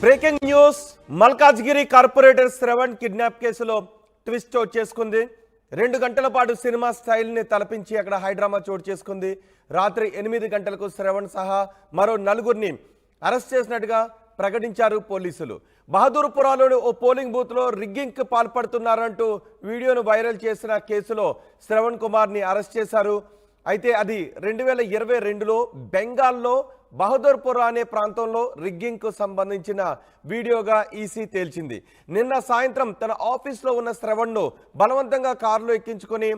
Breaking news Malkajgiri corporator Shravan kidnap కేసులో twist చోటు చేసుకుంది. 2 గంటల పాటు సినిమా స్టైల్ని తలపించి అక్కడ హైడ్రామా చోటు చేసుకుంది. రాత్రి 8 గంటలకు శ్రవణ్ సహా మరో 4గురిని అరెస్ట్ చేసినట్టుగా ప్రకటించారు పోలీసులు. బహదూర్పురాలోని ఓ పోలింగ్ బూత్లో రిగ్గింగ్కి పాల్పడుతున్నారంటూ వీడియోను వైరల్ చేసిన కేసులో శ్రవణ్ కుమార్ని అరెస్ట్ చేశారు. అయితే అది 2022లో బెంగాల్లో బహదూర్పురా అనే ప్రాంతంలో రిగ్గింగ్కు సంబంధించిన వీడియోగా ఈసీ తేల్చింది. నిన్న సాయంత్రం తన ఆఫీస్లో ఉన్న శ్రవణ్ను బలవంతంగా కారులో ఎక్కించుకొని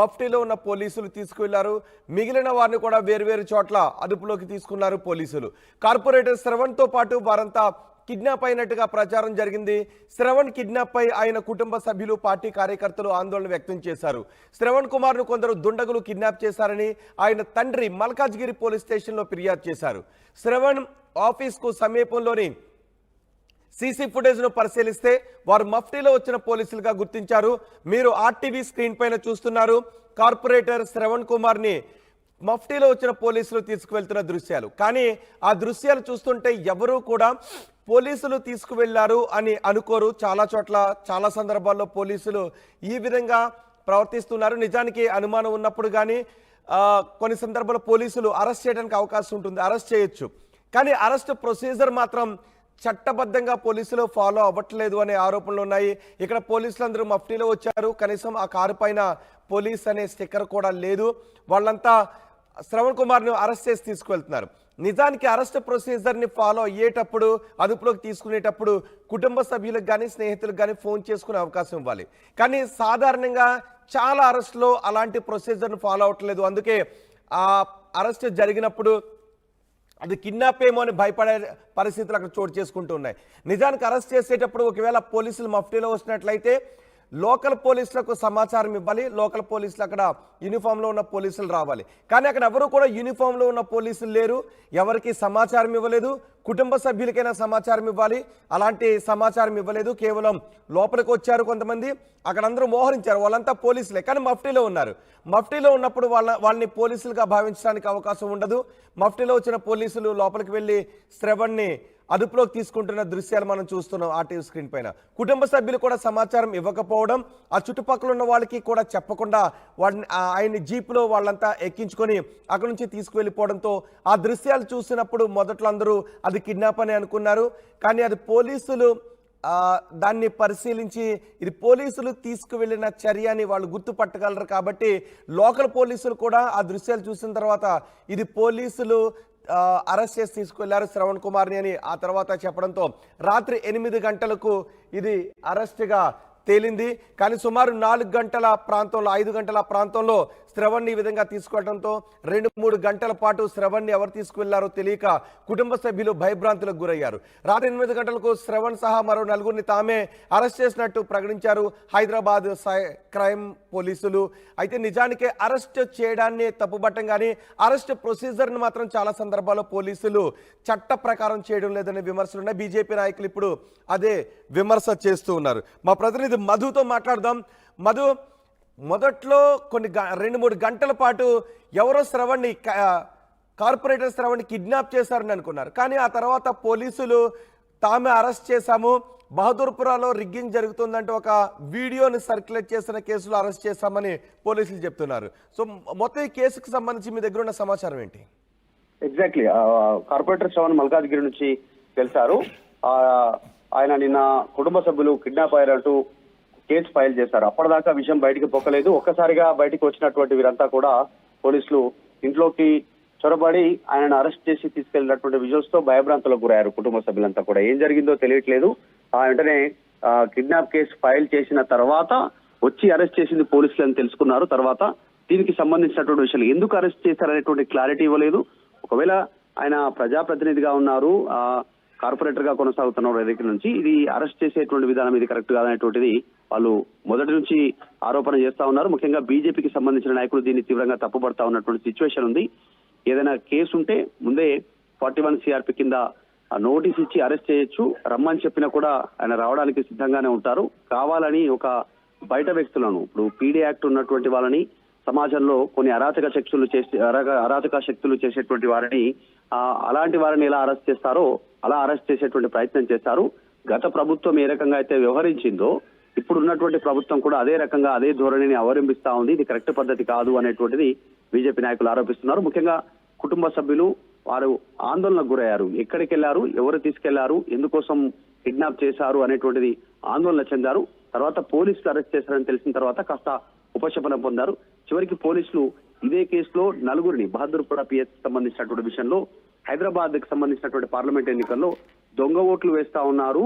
మఫ్టీలో ఉన్న పోలీసులు తీసుకువెళ్లారు. మిగిలిన వారిని కూడా వేర్వేరు చోట్ల అదుపులోకి తీసుకున్నారు పోలీసులు. కార్పొరేటర్ శ్రవణ్తో పాటు వారంతా కిడ్నాప్ అయినట్టుగా ప్రచారం జరిగింది. శ్రవణ్ కిడ్నాప్ పై ఆయన కుటుంబ సభ్యులు, పార్టీ కార్యకర్తలు ఆందోళన వ్యక్తం చేశారు. శ్రవణ్ కుమార్ను కొందరు దుండగులు కిడ్నాప్ చేశారని ఆయన తండ్రి మల్కాజ్గిరి పోలీస్ స్టేషన్లో ఫిర్యాదు చేశారు. శ్రవణ్ ఆఫీస్కు సమీపంలోని సీసీ ఫుటేజ్ను పరిశీలిస్తే వారు మఫ్టీలో వచ్చిన పోలీసులుగా గుర్తించారు. మీరు ఆర్టీవీ స్క్రీన్ పైన చూస్తున్నారు కార్పొరేటర్ శ్రవణ్ కుమార్ని మఫ్టీలో వచ్చిన పోలీసులు తీసుకువెళ్తున్న దృశ్యాలు. కానీ ఆ దృశ్యాలు చూస్తుంటే ఎవరూ కూడా పోలీసులు తీసుకువెళ్లారు అని అనుకోరు. చాలా చోట్ల చాలా సందర్భాల్లో పోలీసులు ఈ విధంగా ప్రవర్తిస్తున్నారు. నిజానికి అనుమానం ఉన్నప్పుడు కానీ కొన్ని సందర్భాల్లో పోలీసులు అరెస్ట్ చేయడానికి అవకాశం ఉంటుంది, అరెస్ట్ చేయొచ్చు. కానీ అరెస్ట్ ప్రొసీజర్ మాత్రం చట్టబద్ధంగా పోలీసులు ఫాలో అవ్వట్లేదు అనే ఆరోపణలు ఉన్నాయి. ఇక్కడ పోలీసులందరూ మఫ్టీలో వచ్చారు, కనీసం ఆ కారు పైన పోలీస్ అనే స్టిక్కర్ కూడా లేదు. వాళ్ళంతా శ్రవణ్ కుమార్ను అరెస్ట్ చేసి తీసుకువెళ్తున్నారు. నిజానికి అరెస్ట్ ప్రొసీజర్ని ఫాలో అయ్యేటప్పుడు, అదుపులోకి తీసుకునేటప్పుడు కుటుంబ సభ్యులకు కానీ స్నేహితులకు కానీ ఫోన్ చేసుకునే అవకాశం ఇవ్వాలి. కానీ సాధారణంగా చాలా అరెస్టులో అలాంటి ప్రొసీజర్ను ఫాలో అవ్వట్లేదు. అందుకే ఆ అరెస్ట్ జరిగినప్పుడు అది కిడ్నాప్ ఏమో అని భయపడే పరిస్థితులు అక్కడ చోటు చేసుకుంటూ ఉన్నాయి. నిజానికి అరెస్ట్ చేసేటప్పుడు ఒకవేళ పోలీసులు మఫ్టీలో వచ్చినట్లయితే లోకల్ పోలీసులకు సమాచారం ఇవ్వాలి. లోకల్ పోలీసులు అక్కడ యూనిఫామ్లో ఉన్న పోలీసులు రావాలి. కానీ అక్కడ ఎవరు కూడా యూనిఫామ్లో ఉన్న పోలీసులు లేరు, ఎవరికి సమాచారం ఇవ్వలేదు. కుటుంబ సభ్యులకైనా సమాచారం ఇవ్వాలి, అలాంటి సమాచారం ఇవ్వలేదు. కేవలం లోపలికి వచ్చారు కొంతమంది, అక్కడ అందరూ మోహరించారు, వాళ్ళంతా పోలీసులే, కానీ మఫ్టీలో ఉన్నారు. మఫ్టీలో ఉన్నప్పుడు వాళ్ళని పోలీసులుగా భావించడానికి అవకాశం ఉండదు. మఫ్టీలో వచ్చిన పోలీసులు లోపలికి వెళ్ళి శ్రవణ్ని అదుపులోకి తీసుకుంటున్న దృశ్యాలు మనం చూస్తున్నాం ఆర్టీవీ స్క్రీన్ పైన. కుటుంబ సభ్యులు కూడా సమాచారం ఇవ్వకపోవడం, ఆ చుట్టుపక్కల ఉన్న వాళ్ళకి కూడా చెప్పకుండా ఆయన్ని జీపులో వాళ్ళంతా ఎక్కించుకొని అక్కడి నుంచి తీసుకువెళ్ళిపోవడంతో ఆ దృశ్యాలు చూసినప్పుడు మొదట్లో అందరూ అది కిడ్నాప్ అని అనుకున్నారు. కానీ అది పోలీసులు దాన్ని పరిశీలించి ఇది పోలీసులు తీసుకువెళ్ళిన చర్య అని వాళ్ళు గుర్తుపట్టగలరు. కాబట్టి లోకల్ పోలీసులు కూడా ఆ దృశ్యాలు చూసిన తర్వాత ఇది పోలీసులు అరెస్ట్ చేసి తీసుకెళ్లారు శ్రవణ్ కుమార్ని అని ఆ తర్వాత చెప్పడంతో రాత్రి 8 గంటలకు ఇది అరెస్ట్గా తేలింది. కానీ సుమారు 4 గంటల ప్రాంతంలో, 5 గంటల ప్రాంతంలో శ్రవణ్ని ఈ విధంగా తీసుకెళ్లడంతో 2-3 గంటల పాటు శ్రవణ్ని ఎవరు తీసుకువెళ్లారో తెలియక కుటుంబ సభ్యులు భయభ్రాంతులకు గురయ్యారు. రాత్రి 8 గంటలకు శ్రవణ్ సహా మరో 4గురిని తామే అరెస్ట్ చేసినట్టు ప్రకటించారు హైదరాబాద్ క్రైమ్ పోలీసులు. అయితే నిజానికి అరెస్ట్ చేయడాన్ని తప్పుపట్టం, కానీ అరెస్ట్ ప్రొసీజర్ని మాత్రం చాలా సందర్భాల్లో పోలీసులు చట్ట ప్రకారం చేయడం లేదనే విమర్శలు ఉన్నాయి. బీజేపీ నాయకులు ఇప్పుడు అదే విమర్శ చేస్తూ ఉన్నారు. మా ప్రతినిధి మధుతో మాట్లాడదాం. మధు, మొదట్లో కొన్ని 2-3 గంటల పాటు ఎవరో శ్రవణ్ని, కార్పొరేటర్ శ్రవణ్ని కిడ్నాప్ చేశారని అనుకున్నారు. కానీ ఆ తర్వాత పోలీసులు తామే అరెస్ట్ చేశాము, బహదూర్పురాలో రిగ్గింగ్ జరుగుతుందంటే ఒక వీడియోని సర్క్యులేట్ చేసిన కేసులో అరెస్ట్ చేశామని పోలీసులు చెప్తున్నారు. సో మొత్తం ఈ కేసుకు సంబంధించి మీ దగ్గర ఉన్న సమాచారం ఏంటి? ఎగ్జాక్ట్లీ కార్పొరేటర్ శ్రవణ్ మల్కాజ్గిరి నుంచి తెలిసారు. ఆయన నిన్న కుటుంబ సభ్యులు కిడ్నాప్ అయ్యారంటూ కేసు ఫైల్ చేశారు. అప్పటిదాకా విషయం బయటికి పొక్కలేదు. ఒక్కసారిగా బయటికి వచ్చినటువంటి వీరంతా కూడా పోలీసులు ఇంట్లోకి చొరబడి ఆయనను అరెస్ట్ చేసి తీసుకెళ్లినటువంటి విజువల్స్ తో భయభ్రాంతులకు గురయ్యారు కుటుంబ సభ్యులంతా కూడా. ఏం జరిగిందో తెలియట్లేదు. వెంటనే కిడ్నాప్ కేసు ఫైల్ చేసిన తర్వాత వచ్చి అరెస్ట్ చేసింది పోలీసులు అని తెలుసుకున్నారు. తర్వాత దీనికి సంబంధించినటువంటి విషయాలు ఎందుకు అరెస్ట్ చేశారనేటువంటి క్లారిటీ ఇవ్వలేదు. ఒకవేళ ఆయన ప్రజాప్రతినిధిగా ఉన్నారు, కార్పొరేటర్ గా కొనసాగుతున్నారు దగ్గర నుంచి, ఇది అరెస్ట్ చేసేటువంటి విధానం ఇది కరెక్ట్ కాదనేటువంటిది వాళ్ళు మొదటి నుంచి ఆరోపణ చేస్తా ఉన్నారు. ముఖ్యంగా బీజేపీకి సంబంధించిన నాయకులు దీన్ని తీవ్రంగా తప్పుపడతా ఉన్నటువంటి సిచ్యువేషన్ ఉంది. ఏదైనా కేసు ఉంటే ముందే 41 CRP కింద నోటీస్ ఇచ్చి అరెస్ట్ చేయొచ్చు. రమ్మని చెప్పినా కూడా ఆయన రావడానికి సిద్ధంగానే ఉంటారు. కావాలని ఒక బయట వ్యక్తులను, ఇప్పుడు పీడీ యాక్ట్ ఉన్నటువంటి వాళ్ళని సమాజంలో కొన్ని అరాచక శక్తులు చేసేటువంటి వారిని అలాంటి వారిని ఎలా అరెస్ట్ చేస్తారో అలా అరెస్ట్ చేసేటువంటి ప్రయత్నం చేశారు. గత ప్రభుత్వం ఏ రకంగా అయితే వ్యవహరించిందో ఇప్పుడు ఉన్నటువంటి ప్రభుత్వం కూడా అదే రకంగా అదే ధోరణిని అవలంబిస్తా ఉంది. ఇది కరెక్ట్ పద్ధతి కాదు అనేటువంటిది బీజేపీ నాయకులు ఆరోపిస్తున్నారు. ముఖ్యంగా కుటుంబ సభ్యులు వారు ఆందోళనకు గురయ్యారు. ఎక్కడికి వెళ్లారు, ఎవరు తీసుకెళ్లారు, ఎందుకోసం కిడ్నాప్ చేశారు అనేటువంటిది ఆందోళన చెందారు. తర్వాత పోలీసులు అరెస్ట్ చేశారని తెలిసిన తర్వాత కాస్త ఉపశమనం పొందారు. చివరికి పోలీసులు ఇదే కేసులో నలుగురిని బహదూర్పుర పిఎస్ సంబంధించినటువంటి విషయంలో హైదరాబాద్ కి సంబంధించినటువంటి పార్లమెంట్ ఎన్నికల్లో దొంగ ఓట్లు వేస్తా ఉన్నారు.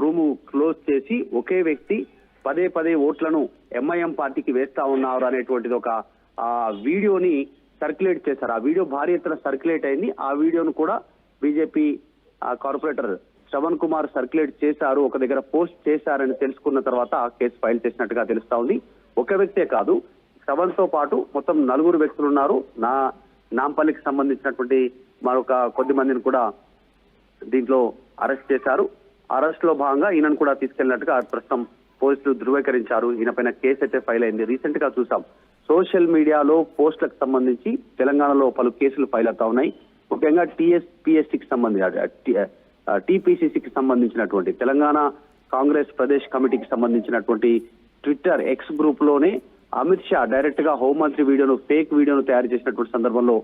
రూము క్లోజ్ చేసి ఒకే వ్యక్తి పదే ఓట్లను ఎంఐఎం పార్టీకి వేస్తా ఉన్నారు అనేటువంటిది ఒక వీడియోని సర్క్యులేట్ చేశారు. ఆ వీడియో భారీ ఎత్తున సర్క్యులేట్ అయింది. ఆ వీడియోను కూడా BJP corporator Shravan Kumar circulate చేశారు, ఒక దగ్గర పోస్ట్ చేశారని తెలుసుకున్న తర్వాత కేసు ఫైల్ చేసినట్టుగా తెలుస్తా ఉంది. ఒక వ్యక్తే కాదు, శ్రవణ్ తో పాటు మొత్తం 4 వ్యక్తులు ఉన్నారు. నాంపల్లికి సంబంధించినటువంటి మరొక కొద్ది మందిని కూడా దీంట్లో అరెస్ట్ చేశారు. అరెస్ట్ లో భాగంగా ఈయనను కూడా తీసుకెళ్లినట్టుగా ప్రస్తుతం పోలీసులు ధృవీకరించారు. ఈయన పైన కేసు అయితే ఫైల్ అయింది. రీసెంట్ గా చూసాం సోషల్ మీడియాలో పోస్టులకు సంబంధించి తెలంగాణలో పలు కేసులు ఫైల్ అవుతా ఉన్నాయి. ముఖ్యంగా టీఎస్పీఎస్సీకి సంబంధించి టీపీసీసీకి సంబంధించినటువంటి తెలంగాణ కాంగ్రెస్ ప్రదేశ్ కమిటీకి సంబంధించినటువంటి ట్విట్టర్ ఎక్స్ గ్రూప్ లోనే అమిత్ షా డైరెక్ట్ గా హోంమంత్రి ఫేక్ వీడియోను తయారు చేసినటువంటి సందర్భంలో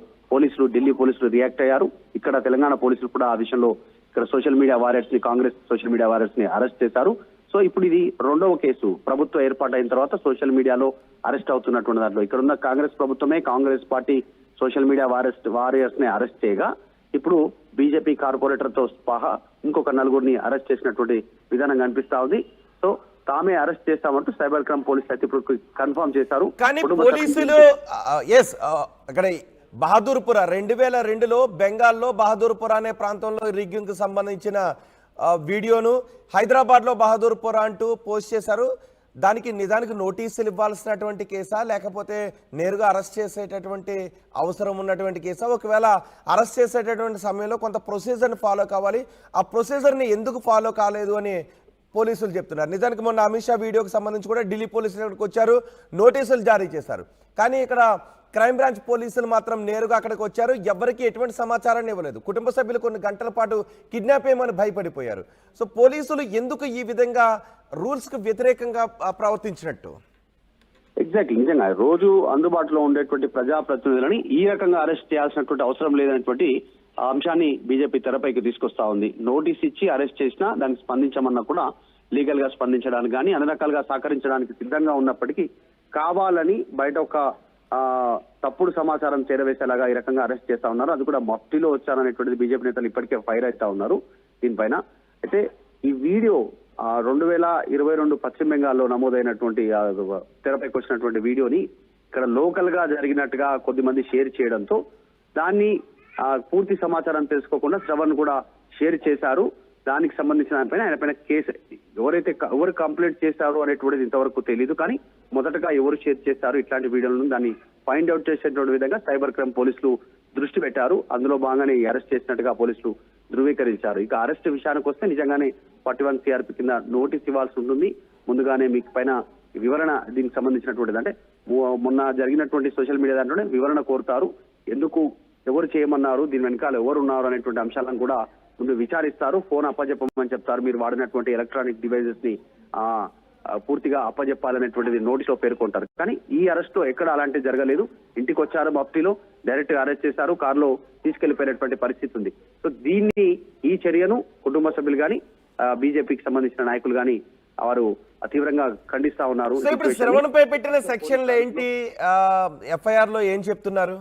ఢిల్లీ పోలీసులు రియాక్ట్ అయ్యారు. ఇక్కడ తెలంగాణ పోలీసులు కూడా ఆ విషయంలో ఇక్కడ సోషల్ మీడియా వారియర్స్ ని కాంగ్రెస్ సోషల్ మీడియా వారియర్స్ ని అరెస్ట్ చేశారు. సో ఇప్పుడు ఇది 2వ కేసు. ప్రభుత్వం ఏర్పాటైన తర్వాత సోషల్ మీడియాలో అరెస్ట్ అవుతున్నటువంటి దాంట్లో ఇక్కడ ఉన్న కాంగ్రెస్ ప్రభుత్వమే Congress party social media warriors ని అరెస్ట్ చేయగా ఇప్పుడు బీజేపీ కార్పొరేటర్ తో సహా ఇంకొక 4గురిని అరెస్ట్ చేసినటువంటి విధానం కనిపిస్తా ఉంది. సో తామే అరెస్ట్ చేస్తామంటూ సైబర్ క్రైమ్ పోలీస్ అయితే ఇప్పుడు కన్ఫర్మ్ చేశారు. కానీ పోలీసులు అక్కడ బహదూర్పుర 2002లో బెంగాల్లో బహదూర్పుర అనే ప్రాంతంలో రిగ్గింగ్ కు సంబంధించిన వీడియోను హైదరాబాద్ లో బహదూర్పుర అంటూ పోస్ట్ చేశారు. దానికి నిజానికి నోటీసులు ఇవ్వాల్సినటువంటి కేసా, లేకపోతే నేరుగా అరెస్ట్ చేసేటటువంటి అవసరం ఉన్నటువంటి కేసా? ఒకవేళ అరెస్ట్ చేసేటటువంటి సమయంలో కొంత ప్రొసీజర్ని ఫాలో కావాలి, ఆ ప్రొసీజర్ని ఎందుకు ఫాలో కాలేదు అని పోలీసులు చెప్తున్నారు. నిజానికి మొన్న అమిత్ షా వీడియోకి సంబంధించి కూడా ఢిల్లీ పోలీసులు ఇక్కడికి వచ్చారు, నోటీసులు జారీ చేశారు. కానీ ఇక్కడ క్రైమ్ బ్రాంచ్ పోలీసులు మాత్రం నేరుగా అక్కడికి వచ్చారు, ఎవరికి ఎటువంటి సమాచారాన్ని ఇవ్వలేదు. కుటుంబ సభ్యులు కొన్ని గంటల పాటు కిడ్నాప్ ఏమని భయపడిపోయారు. సో పోలీసులు ఎందుకు ఈ విధంగా రూల్స్ కు వ్యతిరేకంగా ప్రవర్తించినట్టు? ఎగ్జాక్ట్లీ, నిజంగా రోజు అందుబాటులో ఉండేటువంటి ప్రజాప్రతినిధులని ఈ రకంగా అరెస్ట్ చేయాల్సినటువంటి అవసరం లేదనేటువంటి అంశాన్ని బీజేపీ తెరపైకి తీసుకొస్తా ఉంది. నోటీస్ ఇచ్చి అరెస్ట్ చేసినా దానికి స్పందించమన్నా కూడా లీగల్ గా స్పందించడానికి కానీ అన్ని రకాలుగా సహకరించడానికి సిద్ధంగా ఉన్నప్పటికీ కావాలని బయట ఒక తప్పుడు సమాచారం చేరవేసేలాగా ఈ రకంగా అరెస్ట్ చేస్తా ఉన్నారు. అది కూడా మఫ్టీలో వచ్చారనేటువంటిది బీజేపీ నేతలు ఇప్పటికే ఫైర్ అవుతా ఉన్నారు దీనిపైన. అయితే ఈ వీడియో 2022 పశ్చిమ బెంగాల్లో నమోదైనటువంటి తెరపైకి వచ్చినటువంటి వీడియోని ఇక్కడ లోకల్ గా జరిగినట్టుగా కొద్దిమంది షేర్ చేయడంతో దాన్ని పూర్తి సమాచారం తెలుసుకోకుండా శ్రవణ్ కూడా షేర్ చేశారు. దానికి సంబంధించిన దానిపైన ఆయన పైన కేసు ఎవరు కంప్లైంట్ చేశారు అనేటువంటిది ఇంతవరకు తెలియదు. కానీ మొదటగా ఎవరు షేర్ చేశారు ఇట్లాంటి వీడియోలను దాన్ని ఫైండ్ అవుట్ చేసేటువంటి విధంగా సైబర్ క్రైమ్ పోలీసులు దృష్టి పెట్టారు. అందులో భాగంగానే అరెస్ట్ చేసినట్టుగా పోలీసులు ధృవీకరించారు. ఇక అరెస్ట్ విషయానికి వస్తే నిజంగానే 41 CRP కింద నోటీస్ ఇవ్వాల్సి ఉంటుంది. ముందుగానే మీకు పైన వివరణ దీనికి సంబంధించినటువంటిది అంటే మొన్న జరిగినటువంటి సోషల్ మీడియా దాంట్లోనే వివరణ కోరుతారు. ఎందుకు, ఎవరు చేయమన్నారు, దీని వెనకాల ఎవరు ఉన్నారు అనేటువంటి అంశాలను కూడా ముందు విచారిస్తారు. ఫోన్ అప్పజెప్పమని చెప్తారు. మీరు వాడినటువంటి ఎలక్ట్రానిక్ డివైజెస్ ని పూర్తిగా అప్పజెప్పాలనేటువంటిది నోటీస్ లో పేర్కొంటారు. కానీ ఈ అరెస్ట్ లో ఎక్కడ అలాంటివి జరగలేదు. ఇంటికి వచ్చారు, మఫ్టీలో డైరెక్ట్ గా అరెస్ట్ చేశారు, కారులో తీసుకెళ్లిపోయినటువంటి పరిస్థితి ఉంది. సో ఈ చర్యను కుటుంబ సభ్యులు గాని బీజేపీకి సంబంధించిన నాయకులు గాని వారు తీవ్రంగా ఖండిస్తా ఉన్నారు. ఇప్పుడు శ్రవణ్పై పెట్టిన సెక్షన్లు ఏంటి, ఎఫ్ఐఆర్ లో ఏం చెప్తున్నారు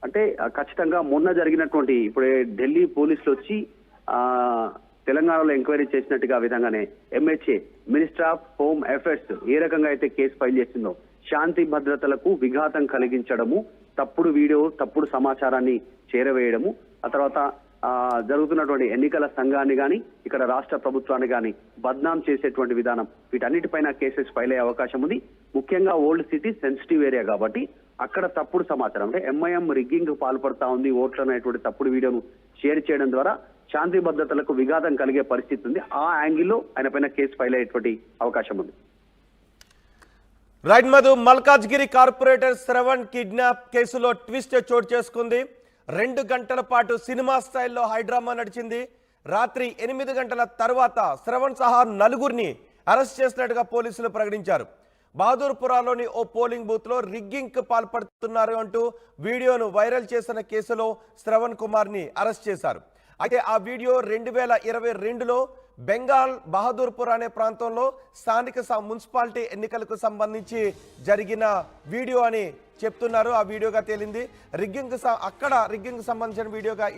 అంటే ఖచ్చితంగా మొన్న జరిగినటువంటి ఇప్పుడే ఢిల్లీ పోలీసులు వచ్చి తెలంగాణలో ఎంక్వైరీ చేసినట్టుగా విధంగానే MHA minister of home affairs ఏ రకంగా అయితే కేసు ఫైల్ చేసిందో శాంతి భద్రతలకు విఘాతం కలిగించడము, తప్పుడు వీడియో, తప్పుడు సమాచారాన్ని చేరవేయడము, ఆ తర్వాత జరుగుతున్నటువంటి ఎన్నికల సంఘాన్ని గాని ఇక్కడ రాష్ట్ర ప్రభుత్వాన్ని గాని బద్నాం చేసేటువంటి విధానం, వీటన్నిటిపైన కేసెస్ ఫైల్ అయ్యే అవకాశం ఉంది. ముఖ్యంగా ఓల్డ్ సిటీ సెన్సిటివ్ ఏరియా కాబట్టి అక్కడ తప్పుడు సమాచారం అంటే MIM రిగ్గింగ్ పాల్పడతా ఉంది, ఓట్లు అనేటువంటి తప్పుడు వీడియోను షేర్ చేయడం ద్వారా శాంతి భద్రతలకు విఘాతం కలిగే పరిస్థితి ఉంది. ఆ యాంగిల్లో ఆయన పైన కేసు ఫైల్ అయ్యేటువంటి అవకాశం ఉంది. Right Madhu, Malkajgiri corporator Shravan kidnap కేసులో ట్విస్ట్ చోటు చేసుకుంది. 2 గంటల పాటు సినిమా స్టైల్లో హైడ్రామా నడిచింది. రాత్రి 8 గంటల తర్వాత శ్రవణ్ సహా 4గురిని అరెస్ట్ చేసినట్టుగా పోలీసులు ప్రకటించారు. బహదూర్పురాలోని ఓ పోలింగ్ బూత్లో రిగ్గింగ్కి పాల్పడుతున్నారు అంటూ వీడియోను వైరల్ చేసిన కేసులో శ్రవణ్ కుమార్ని అరెస్ట్ చేశారు. అయితే ఆ వీడియో 2022లో బెంగాల్ బహదూర్పూర్ అనే ప్రాంతంలో స్థానిక మున్సిపాలిటీ ఎన్నికలకు సంబంధించి జరిగిన వీడియో అని చెప్తున్నారు. ఆ వీడియోగా తేలింది. అక్కడ రిగ్గింగ్ సంబంధించిన వీడియోగా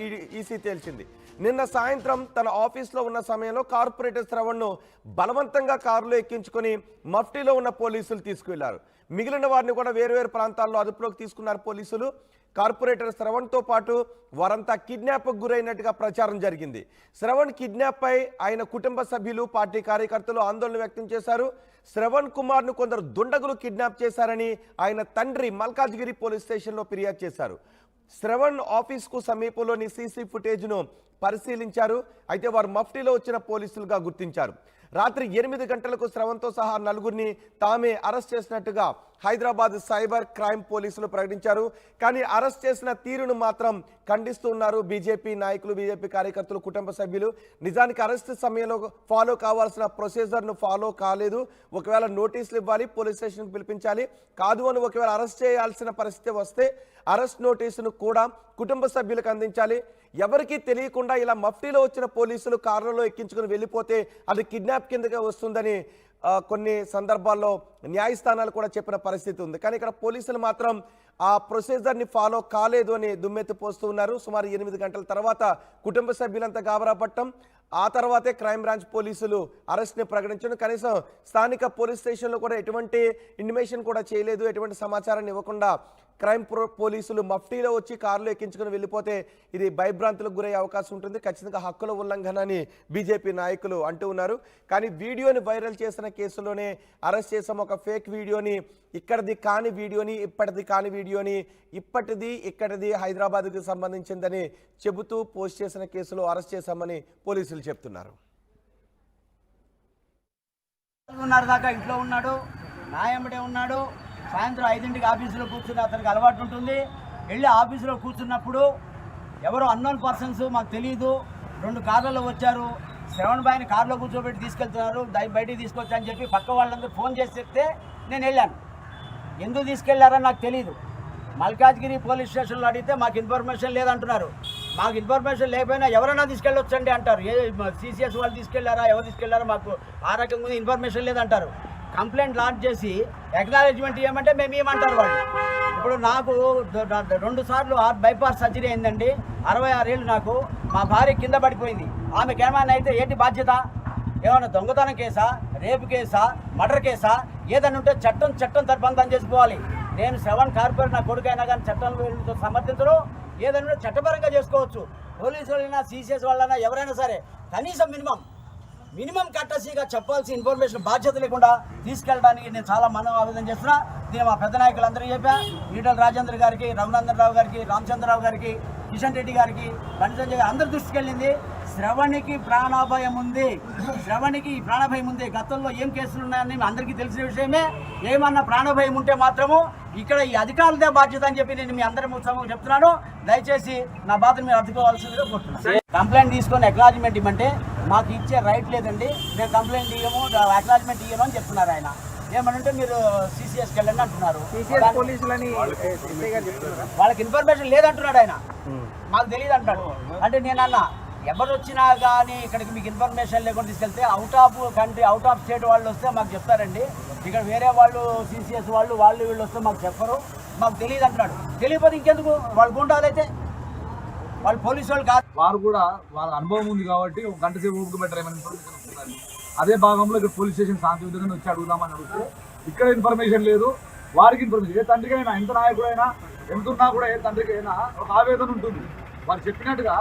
ఈసీ తేల్చింది. నిన్న సాయంత్రం తన ఆఫీస్లో ఉన్న సమయంలో కార్పొరేటర్ శ్రవణ్ను బలవంతంగా కారులో ఎక్కించుకొని మఫ్టీలో ఉన్న పోలీసులు తీసుకువెళ్లారు. మిగిలిన వారిని కూడా వేరువేరు ప్రాంతాల్లో అదుపులోకి తీసుకున్నారు పోలీసులు. కార్పొరేటర్ శ్రవణ్తో పాటు వారంతా కిడ్నాప్కు గురైనట్టుగా ప్రచారం జరిగింది. శ్రవణ్ కిడ్నాప్ పై ఆయన కుటుంబ సభ్యులు, పార్టీ కార్యకర్తలు ఆందోళన వ్యక్తం చేశారు. శ్రవణ్ కుమార్ను కొందరు దుండగులు కిడ్నాప్ చేశారని ఆయన తండ్రి మల్కాజ్గిరి పోలీస్ స్టేషన్లో ఫిర్యాదు చేశారు. శ్రవణ్ ఆఫీస్కు సమీపంలోని సీసీ ఫుటేజ్ను పరిశీలించారు. అయితే వారు మఫ్టీలో వచ్చిన పోలీసులుగా గుర్తించారు. రాత్రి 8 గంటలకు శ్రవణ్తో సహా 4గురిని తామే అరెస్ట్ చేసినట్టుగా హైదరాబాద్ సైబర్ క్రైమ్ పోలీసులు ప్రకటించారు. కానీ అరెస్ట్ చేసిన తీరును మాత్రం ఖండిస్తూ ఉన్నారు బీజేపీ నాయకులు, బీజేపీ కార్యకర్తలు, కుటుంబ సభ్యులు. నిజానికి అరెస్ట్ సమయంలో ఫాలో కావాల్సిన ప్రొసీజర్ను ఫాలో కాలేదు. ఒకవేళ నోటీసులు ఇవ్వాలి, పోలీస్ స్టేషన్కి పిలిపించాలి. కాదు అని ఒకవేళ అరెస్ట్ చేయాల్సిన పరిస్థితి వస్తే అరెస్ట్ నోటీసును కూడా కుటుంబ సభ్యులకు అందించాలి. ఎవరికీ తెలియకుండా ఇలా మఫ్టీలో వచ్చిన పోలీసులు కార్లలో ఎక్కించుకుని వెళ్ళిపోతే అది కిడ్నాప్ కిందగా వస్తుందని కొన్ని సందర్భాల్లో న్యాయస్థానాలు కూడా చెప్పిన పరిస్థితి ఉంది. కానీ ఇక్కడ పోలీసులు మాత్రం ఆ ప్రొసీజర్ని ఫాలో కాలేదు అని దుమ్మెత్తి పోస్తూ ఉన్నారు. సుమారు 8 గంటల తర్వాత కుటుంబ సభ్యులంతా గాబరా పట్టం. ఆ తర్వాతే క్రైమ్ బ్రాంచ్ పోలీసులు అరెస్ట్ని ప్రకటించడం. కనీసం స్థానిక పోలీస్ స్టేషన్లో కూడా ఎటువంటి ఇంటిమేషన్ కూడా చేయలేదు. ఎటువంటి సమాచారాన్ని ఇవ్వకుండా క్రైమ్ పోలీసులు మఫ్టీలో వచ్చి కారులో ఎక్కించుకుని వెళ్ళిపోతే ఇది భయభ్రాంతులకు గురయ్యే అవకాశం ఉంటుంది. ఖచ్చితంగా హక్కుల ఉల్లంఘన అని బీజేపీ నాయకులు అంటూ ఉన్నారు. కానీ వీడియోని వైరల్ చేసిన కేసులోనే అరెస్ట్ చేసాం. ఒక ఫేక్ వీడియోని, ఇక్కడిది కాని వీడియోని, ఇప్పటిది కాని వీడియోని, ఇక్కడిది హైదరాబాద్కి సంబంధించిందని చెబుతూ పోస్ట్ చేసిన కేసులో అరెస్ట్ చేశామని పోలీసులు చెప్తున్నారు. 4:30 దాకా ఇంట్లో ఉన్నాడు, నాయమ్మడే ఉన్నాడు. సాయంత్రం 5ంటికి ఆఫీసులో కూర్చుని అతనికి అలవాటు ఉంటుంది. వెళ్ళి ఆఫీసులో కూర్చున్నప్పుడు ఎవరో అన్నోన్ పర్సన్స్, మాకు తెలియదు, 2 కార్లలో వచ్చారు. శ్రవణ్ బాయ్ని కారులో కూర్చోబెట్టి తీసుకెళ్తున్నారు, బయటికి తీసుకొచ్చా అని చెప్పి పక్క వాళ్ళందరూ ఫోన్ చేసి చెప్తే నేను వెళ్ళాను. ఎందుకు తీసుకెళ్లారని నాకు తెలియదు. మల్కాజ్గిరి పోలీస్ స్టేషన్లో అడిగితే మాకు ఇన్ఫర్మేషన్ లేదంటున్నారు. మాకు ఇన్ఫర్మేషన్ లేకపోయినా ఎవరైనా తీసుకెళ్ళొచ్చండి అంటారు. సిసిఎస్ వాళ్ళు తీసుకెళ్లారా, ఎవరు తీసుకెళ్లారా, మాకు ఆ రకంగా ఇన్ఫర్మేషన్ లేదంటారు. కంప్లైంట్ లాంచ్ చేసి అక్నాలెడ్జ్మెంట్ ఇవ్వమంటే మేము ఏమంటారు వాళ్ళు. ఇప్పుడు నాకు 2 సార్లు బైపాస్ సర్జరీ అయిందండి. 66 ఏళ్ళు నాకు. మా భార్య కింద పడిపోయింది. ఆమెకి ఏమైనా అయితే ఏంటి బాధ్యత? ఏమైనా దొంగతనం కేసా, రేపు కేసా, మర్డర్ కేసా, ఏదైనా ఉంటే చట్టం తరబంధం చేసుకోవాలి. నేను శ్రవణ్ కార్పొరేట్ నా కొడుకైనా కానీ చట్టంలో సమర్థించడం, ఏదైనా చట్టపరంగా చేసుకోవచ్చు. పోలీసు వాళ్ళైనా, సిసిఎస్ వాళ్ళైనా, ఎవరైనా సరే కనీసం మినిమం కట్టసీగా చెప్పాల్సిన ఇన్ఫర్మేషన్ బాధ్యత లేకుండా తీసుకెళ్ళడానికి నేను చాలా ఆవేదన చేస్తున్నా. దీన్ని మా పెద్ద నాయకులందరూ చెప్పా. ఈటల రాజేంద్ర గారికి, రఘునందన్ రావు గారికి, రామచంద్రరావు గారికి, కిషన్ రెడ్డి గారికి, బండి సంజయ్ గారి అందరి దృష్టికి వెళ్ళింది. శ్రవణ్కి ప్రాణాభయం ఉంది. గతంలో ఏం కేసులు ఉన్నాయని అందరికీ తెలిసిన విషయమే. ఏమన్నా ప్రాణభయం ఉంటే మాత్రము ఇక్కడ ఈ అధికారులదే బాధ్యత అని చెప్పి నేను మీ అందరి ఉత్సవం చెప్తున్నాను. దయచేసి నా బాధను మీరు అర్థకోవాల్సిందిగా కోరుతున్నాను. కంప్లైంట్ తీసుకొని అక్నాలెడ్జ్మెంట్ ఇవ్వమంటే మాకు ఇచ్చే రైట్ లేదండి. మేము కంప్లైంట్ ఇవ్వము, అక్నాలెడ్జ్మెంట్ ఇవ్వను అని చెప్తున్నారు ఆయన. ఏమనంటే మీరు సిసిఎస్కి వెళ్ళండి అంటున్నారు. వాళ్ళకి ఇన్ఫర్మేషన్ లేదంటున్నాడు ఆయన. మాకు తెలియదు అంటాడు. అంటే నేనన్నా ఎవరు వచ్చినా కానీ ఇక్కడికి మీకు ఇన్ఫర్మేషన్ లేకుండా తీసుకెళ్తే out of country, out of state వాళ్ళు వస్తే మాకు చెప్తారండి. ఇక్కడ వేరే వాళ్ళు, సిసిఎస్ వాళ్ళు వీళ్ళు వస్తే మాకు చెప్పరు. మాకు తెలియదు అంటున్నాడు. తెలియకపోతే ఇంకెందుకు? వాళ్ళు గుండాలైతే వాళ్ళు పోలీసు వాళ్ళు కాదు. వారు కూడా వాళ్ళ అనుభవం ఉంది కాబట్టి 1 గంట సేపు ఊపిరి పెట్టారు. ఏమైనా ఇన్ఫర్మేషన్ వస్తున్నారు. అదే భాగంలో ఇక్కడ పోలీస్ స్టేషన్ శాంతియుతంగా వచ్చి అడుగుదామని అడిగితే ఇక్కడ ఇన్ఫర్మేషన్ లేదు, వారికి ఇన్ఫర్మేషన్. ఏ తండ్రికైనా, ఎంత నాయకుడైనా, ఎంత ఉన్నా కూడా ఏ తండ్రికైనా ఒక ఆవేదన ఉంటుంది. వారు చెప్పినట్టుగా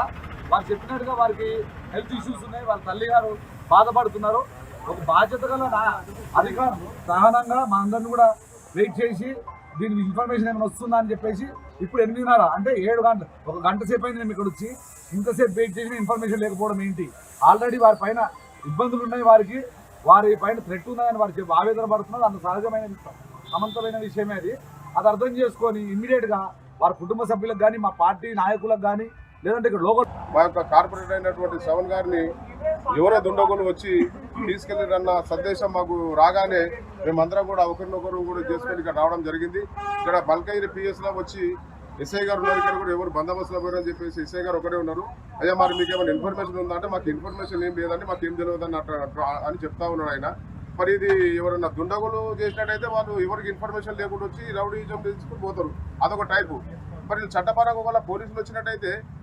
వారికి హెల్త్ ఇష్యూస్ ఉన్నాయి, వాళ్ళ తల్లి గారు బాధపడుతున్నారు. ఒక బాధ్యత గల అధికారం సహనంగా మా అందరిని కూడా వెయిట్ చేసి దీనికి ఇన్ఫర్మేషన్ ఏమైనా వస్తుందా అని చెప్పేసి ఇప్పుడు 8:30 అంటే 7 గంటలు, 1 గంట సేపు అయింది మేము ఇక్కడ వచ్చి. ఇంతసేపు వెయిట్ చేసిన ఇన్ఫర్మేషన్ లేకపోవడం ఏంటి? ఆల్రెడీ వారి పైన ఇబ్బందులు ఉన్నాయి, వారి పైన థ్రెట్ ఉందని వారికి ఆవేదన పడుతున్నారు. అంత సహజమైన సమంతమైన విషయమే అది అర్థం చేసుకొని ఇమ్మీడియట్గా వారి కుటుంబ సభ్యులకు కానీ మా పార్టీ నాయకులకు కానీ లేదంటే ఇక్కడ లోకల్ మా యొక్క కార్పొరేటర్ అయినటువంటి శ్రవణ్ గారిని ఎవరో దుండగులు వచ్చి తీసుకెళ్లిరన్న సందేశం మాకు రాగానే మేమందరం కూడా ఒకరినొకరు కూడా చేసుకొని ఇక్కడ రావడం జరిగింది. ఇక్కడ బల్కైరి పిఎస్ లో వచ్చి ఎస్ఐ గారు ఉన్నారు, ఇక్కడ కూడా ఎవరు బందోబస్తులో పోయారని చెప్పేసి ఎస్ఐ గారు ఒకరే ఉన్నారు. అయ్యా మరి మీకు ఏమైనా ఇన్ఫర్మేషన్ ఉందా అంటే మాకు ఇన్ఫర్మేషన్ ఏం లేదండి, మాకు ఏం తెలియదు అని చెప్తా ఉన్నాడు ఆయన. మరి ఇది ఎవరైనా దుండగులు చేసినట్టయితే వాళ్ళు ఎవరికి ఇన్ఫర్మేషన్ లేకుండా వచ్చి రౌడీజం తీసుకుని పోతారు, అదొక టైపు. మరి చట్టపరంగా ఒకవేళ పోలీసులు వచ్చినట్టయితే